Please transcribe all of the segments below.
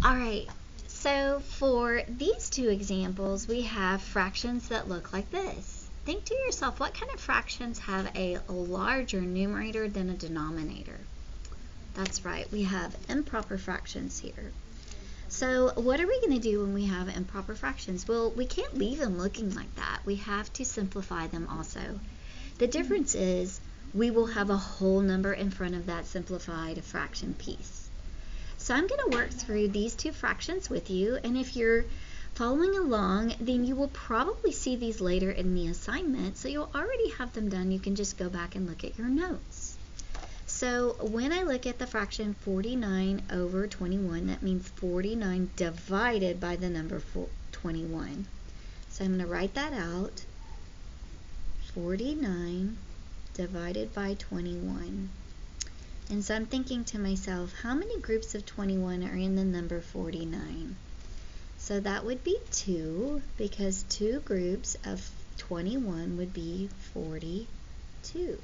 Alright, so for these two examples, we have fractions that look like this. Think to yourself, what kind of fractions have a larger numerator than a denominator? That's right, we have improper fractions here. So what are we going to do when we have improper fractions? Well, we can't leave them looking like that. We have to simplify them also. The difference is we will have a whole number in front of that simplified fraction piece. So I'm going to work through these two fractions with you, and if you're following along, then you will probably see these later in the assignment, so you'll already have them done. You can just go back and look at your notes. So when I look at the fraction 49 over 21, that means 49 divided by the number 21. So I'm going to write that out. 49 divided by 21. And so I'm thinking to myself, how many groups of 21 are in the number 49? So that would be 2, because 2 groups of 21 would be 42.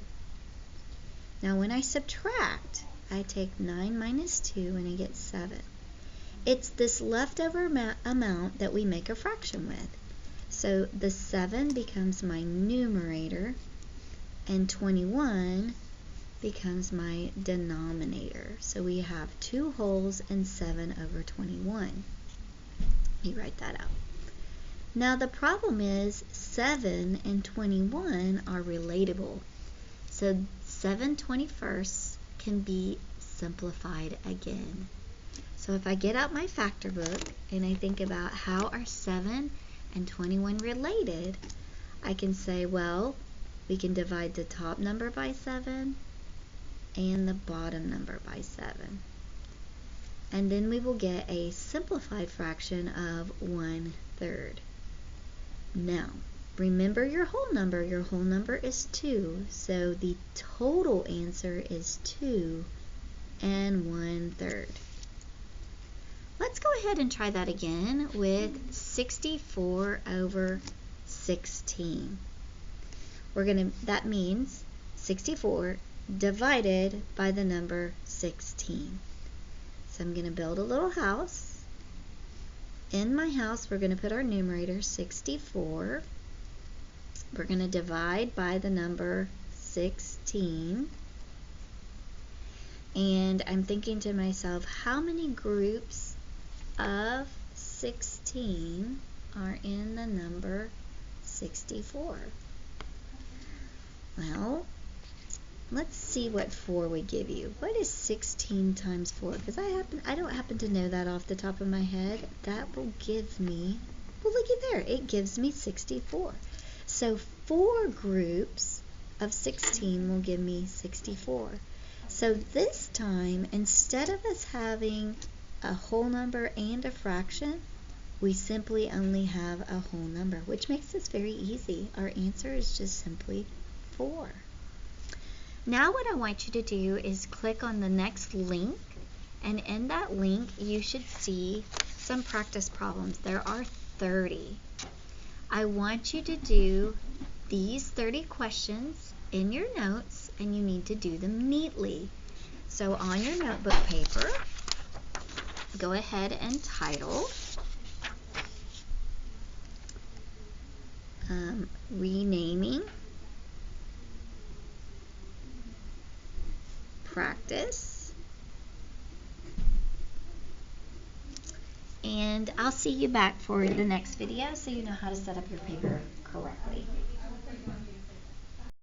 Now when I subtract, I take 9 minus 2 and I get 7. It's this leftover amount that we make a fraction with. So the 7 becomes my numerator and 21 becomes my denominator. So we have 2 wholes and 7 over 21. Let me write that out. Now the problem is 7 and 21 are relatable. So 7/21 can be simplified again. So if I get out my factor book and I think about how are 7 and 21 related, I can say, well, we can divide the top number by 7 and the bottom number by 7. And then we will get a simplified fraction of 1/3. Now, remember your whole number. Your whole number is 2, so the total answer is 2 and 1/3. Let's go ahead and try that again with 64 over 16. That means 64 divided by the number 16. So I'm going to build a little house. In my house, we're going to put our numerator 64. We're going to divide by the number 16. And I'm thinking to myself, how many groups of 16 are in the number 64? Well, let's see what 4 would give you. What is 16 times 4? Because I don't happen to know that off the top of my head. That will give me, well, looky there, it gives me 64. So 4 groups of 16 will give me 64. So this time, instead of us having a whole number and a fraction, we simply only have a whole number, which makes this very easy. Our answer is just simply 4. Now what I want you to do is click on the next link, and in that link you should see some practice problems. There are 30. I want you to do these 30 questions in your notes, and you need to do them neatly. So on your notebook paper, go ahead and title renaming practice, and I'll see you back for the next video so you know how to set up your paper correctly.